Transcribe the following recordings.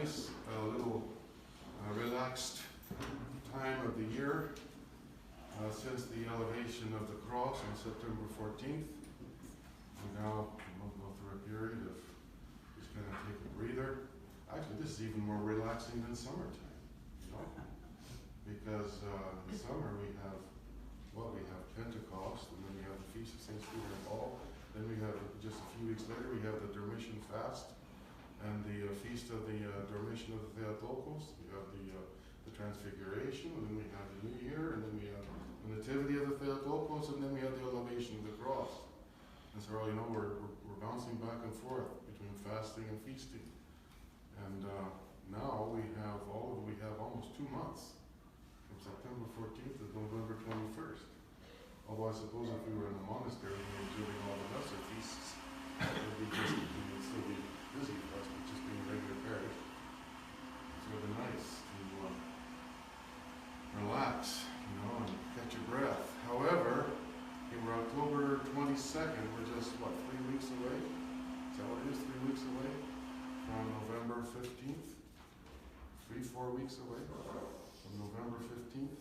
nice, little relaxed time of the year since the elevation of the cross on September 14th. We now will go through a period of just kind of take a breather. Actually, this is even more relaxing than summertime, you know, because in the summer we have Pentecost, and then we have the Feast of St. Peter and Paul. Then we have, just a few weeks later, we have the Dormition Fast and the Feast of the Dormition of the Theotokos. We have the Transfiguration, and then we have the New Year, and then we have the Nativity of the Theotokos, and then we have the Elevation of the Cross. And so, you know, we're bouncing back and forth between fasting and feasting. And now we have almost 2 months, from September 14th to November 21st. Although I suppose if we were in a monastery and we were observing all the lesser feasts, it would still be busy for us, but just being a regular parish. It's really nice to relax, you know, and catch your breath. However, we're October 22nd, we're just, 3 weeks away? Is that what it is, 3 weeks away? From November 15th? 4 weeks away from November 15th.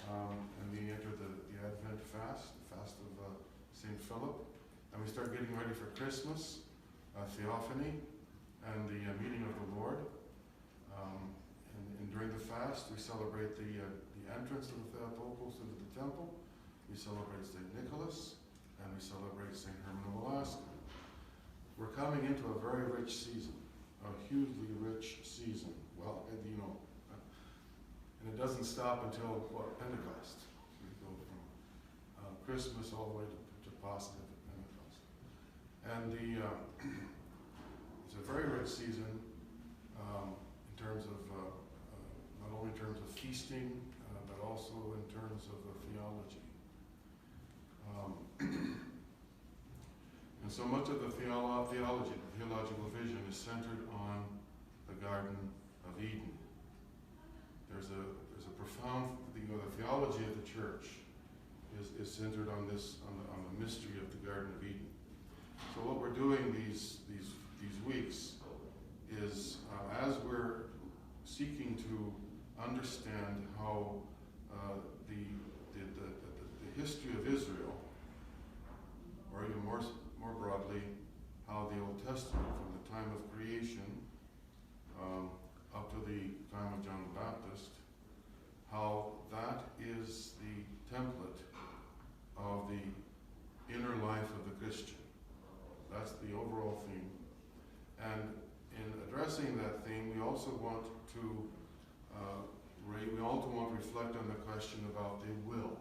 And we enter the Advent fast, the fast of St. Philip. And we start getting ready for Christmas, Theophany, and the meeting of the Lord. And during the fast, we celebrate the entrance of the Theotokos into the temple. We celebrate St. Nicholas, and we celebrate St. Herman of Alaska. We're coming into a very rich season, a hugely rich season. Well, you know, and it doesn't stop until, Pentecost. We go from Christmas all the way to positive at Pentecost. And it's a very rich season in terms of, not only in terms of feasting, but also in terms of theology. And so much of the theological vision is centered on the Garden of Eden. There's a profound, the theology of the church is centered on the mystery of the Garden of Eden. So what we're doing these weeks is, as we're seeking to understand how the history of Israel, or even more broadly, how the Old Testament, from the time of creation up to the time of John the Baptist, how that is the template of the inner life of the Christian. That's the overall theme. And in addressing that theme, we also want to reflect on the question about the will,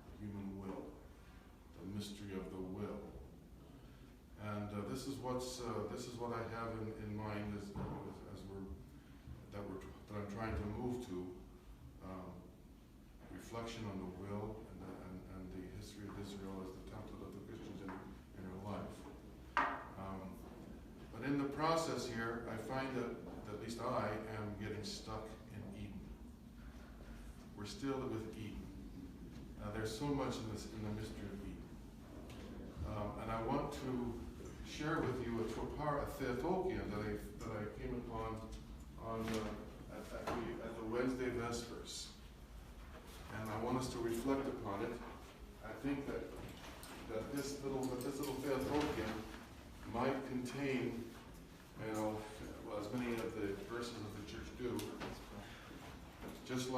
the human will, the mystery of the will. And this is what I have in mind as I'm trying to move to, reflection on the will and the history of Israel as the template of the Christian's inner life. But in the process here, I find that at least I am getting stuck in Eden. We're still with Eden. There's so much in the mystery of Eden. And I want to share with you a Theotokion that I came upon at the Wednesday Vespers. And I want us to reflect upon it. I think that this little Theotokion might contain, as many of the verses of the church do. Just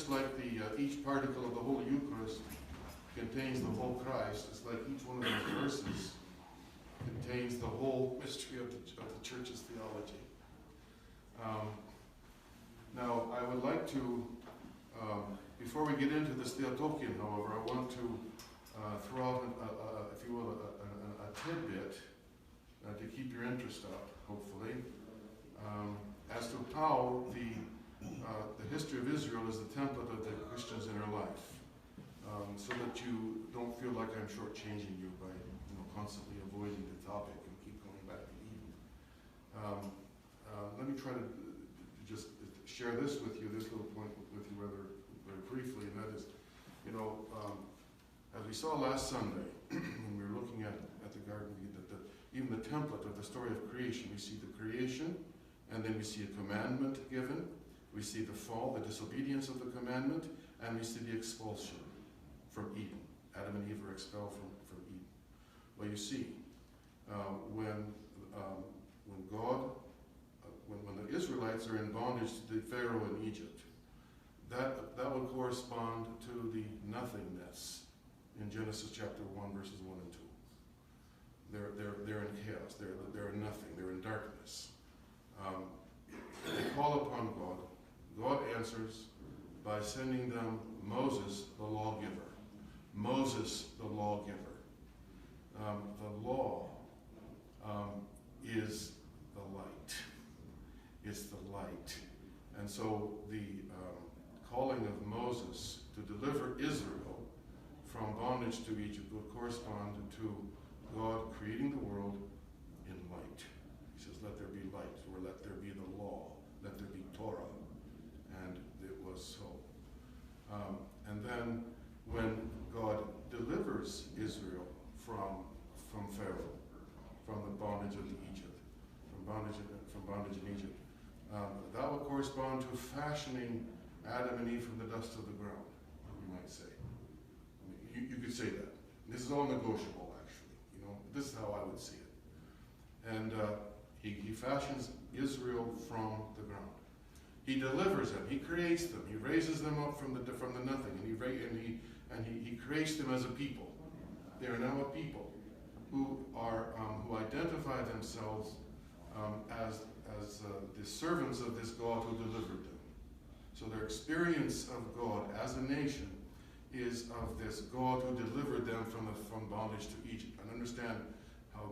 like each particle of the Holy Eucharist contains the whole Christ, it's like each one of those verses contains the whole mystery of the church's theology. Now, I would like to, before we get into this Theotokion, however, I want to throw out, if you will, a tidbit to keep your interest up, hopefully, as to how the history of Israel is the template of the Christian's inner life, so that you don't feel like I'm shortchanging you by constantly avoiding the topic and keep going back to Eden. Let me try to just share this with you, this little point with you very briefly, and that is, as we saw last Sunday, when we were looking at the Garden of Eden, even the template of the story of creation, we see the creation, and then we see a commandment given. We see the fall, the disobedience of the commandment, and we see the expulsion from Eden. Adam and Eve were expelled from Eden. Well, you see, when the Israelites are in bondage to the Pharaoh in Egypt, that would correspond to the nothingness in Genesis chapter 1, verses 1 and 2. They're in chaos. They're in nothing. They're in darkness. They call upon God. God answers by sending them Moses, the lawgiver. Moses, the lawgiver. The law is the light. It's the light. And so the calling of Moses to deliver Israel from bondage to Egypt would correspond to God creating the world in light. He says, let there be light, or let there be the law, let there be Torah. And it was so. And then when God delivers Israel from Pharaoh, from the bondage of Egypt, from bondage in Egypt, that would correspond to fashioning Adam and Eve from the dust of the ground, you might say. I mean, you could say that. This is all negotiable, actually. This is how I would see it. And he fashions Israel from the ground. He delivers them. He creates them. He raises them up from the nothing, and he creates them as a people. They are now a people who identify themselves as the servants of this God who delivered them. So their experience of God as a nation is of this God who delivered them from bondage to Egypt. And understand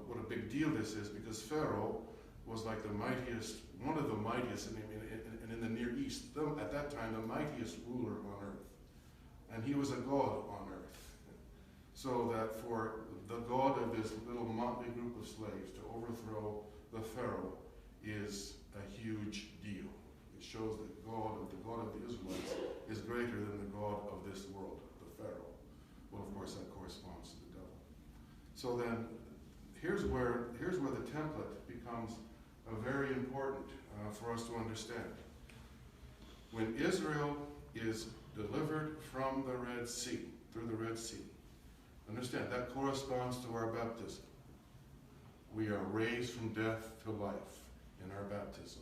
what a big deal this is, because Pharaoh was like one of the mightiest in the Near East. At that time, the mightiest ruler on earth. And he was a god on earth. So that for the God of this little motley group of slaves to overthrow the Pharaoh is a huge deal. It shows that the God of the Israelites is greater than the God of this world, the Pharaoh. Well, of course, that corresponds to the devil. So then, here's where the template becomes very important for us to understand. When Israel is delivered from the Red Sea, through the Red Sea, understand that corresponds to our baptism. We are raised from death to life in our baptism.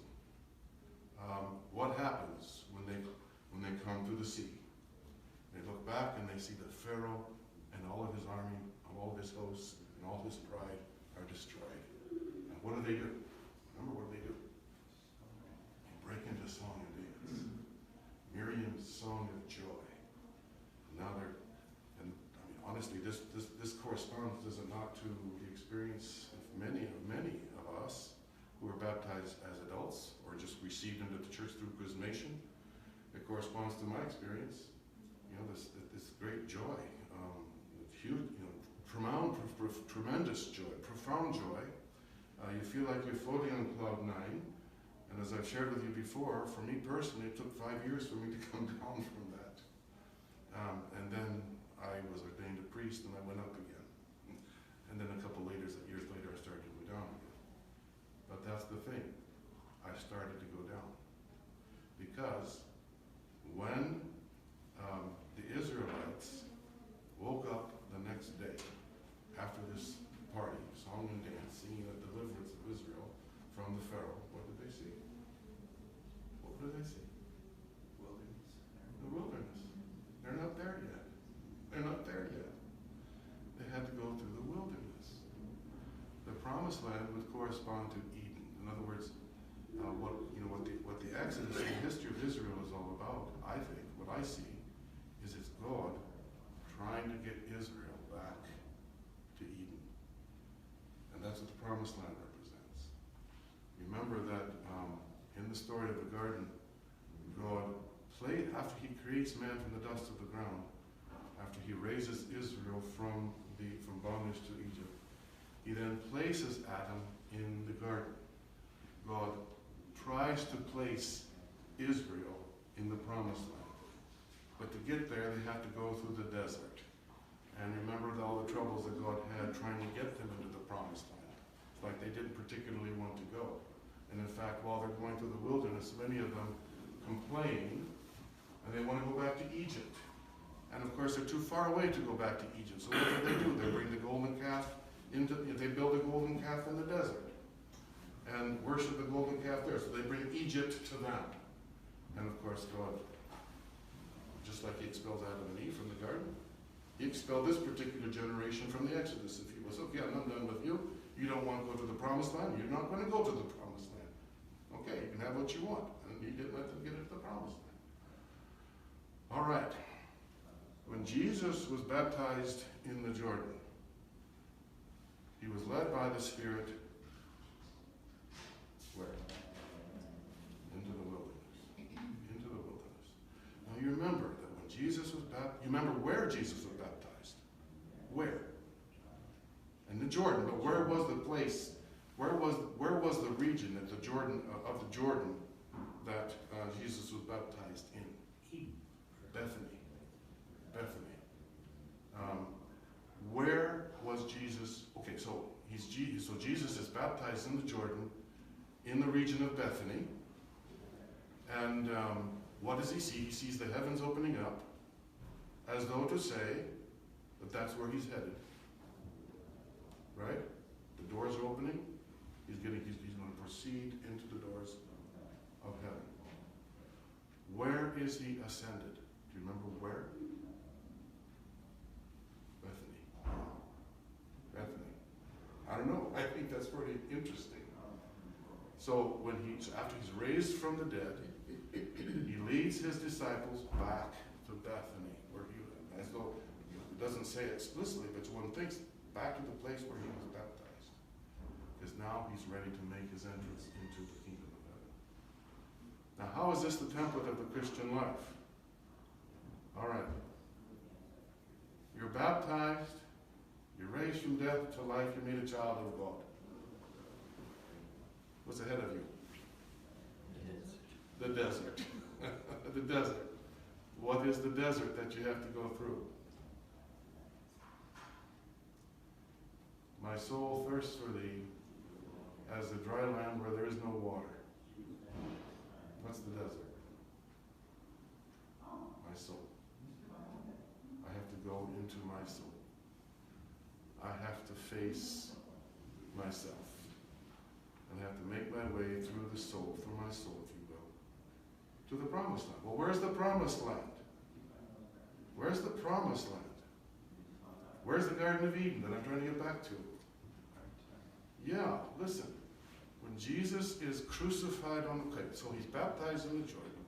What happens when they come through the sea? They look back and they see that Pharaoh and all of his army, all of his hosts, and all his pride are destroyed. And what do they do? Remember, what do they do? They break into song and dance. Miriam's song of joy. Now honestly, this corresponds, does it not, to the experience of many of us who were baptized as adults or just received into the church through chrismation. It corresponds to my experience. This great joy, huge, tremendous joy, profound joy. You feel like you're floating on cloud 9. And as I've shared with you before, for me personally, it took 5 years for me to come down from that. And then I was ordained a priest and I went up again. And then a couple years later, I started to go down again. But that's the thing. I started to go down. Because when the Israelites woke up the next day after this party, song and dance, singing the deliverance of Israel from the Pharaoh, what did they see? What did they see? Wilderness. The wilderness. They're not there yet. They're not there yet. They had to go through the wilderness. The promised land would correspond to Eden. In other words, what the Exodus and the history of Israel is all about, I think, what I see, is it's God trying to get Israel back to Eden. And that's what the promised land represents. Remember that in the story of the garden, God after he creates man from the dust of the ground, after he raises Israel from bondage to Egypt, he then places Adam in the garden. God tries to place Israel in the promised land. But to get there, they have to go through the desert. And remember all the troubles that God had trying to get them into the promised land. It's like they didn't particularly want to go. And in fact, fact, while they're going through the wilderness, many of them complain, and they want to go back to Egypt. And of course, they're too far away to go back to Egypt. So what do? They bring the golden calf they build a golden calf in the desert and worship the golden calf there. So they bring Egypt to them. And of course, God, just like he expelled Adam and Eve from the garden, he expelled this particular generation from the Exodus. If he was, okay, I'm not done with you. You don't want to go to the promised land? You're not going to go to the promised land. Okay, you can have what you want. And he didn't let them get into the promised land. All right. When Jesus was baptized in the Jordan, he was led by the Spirit where? Into the wilderness. Into the wilderness. Now you remember that when Jesus was baptized, you remember where Jesus was baptized? Where? In the Jordan. But where was the place? Where was the region of the Jordan that Jesus was baptized in? Bethany. Bethany. Where was Jesus? Okay, so Jesus is baptized in the Jordan, in the region of Bethany, and what does he see? He sees the heavens opening up, as though to say that that's where he's headed. Right? The doors are opening. He's going to proceed into the doors of heaven. Where is he ascended? Do you remember where? Bethany. I don't know. I think that's pretty interesting. So after he's raised from the dead, he leads his disciples back to Bethany, where as though it doesn't say explicitly, but one thinks back to the place where he was baptized, because now he's ready to make his entrance into the kingdom of heaven. Now, how is this the template of the Christian life? All right. You're baptized. You're raised from death to life. You're made a child of God. What's ahead of you? The desert. The desert. What is the desert that you have to go through? My soul thirsts for thee as the dry land where there is no water. What's the desert? My soul. I have to go into my soul. I have to face myself. And I have to make my way through my soul, if you will, to the promised land. Well, where's the promised land? Where's the promised land? Where's the Garden of Eden that I'm trying to get back to? Yeah, listen. When Jesus is crucified on the cross, so he's baptized in the Jordan.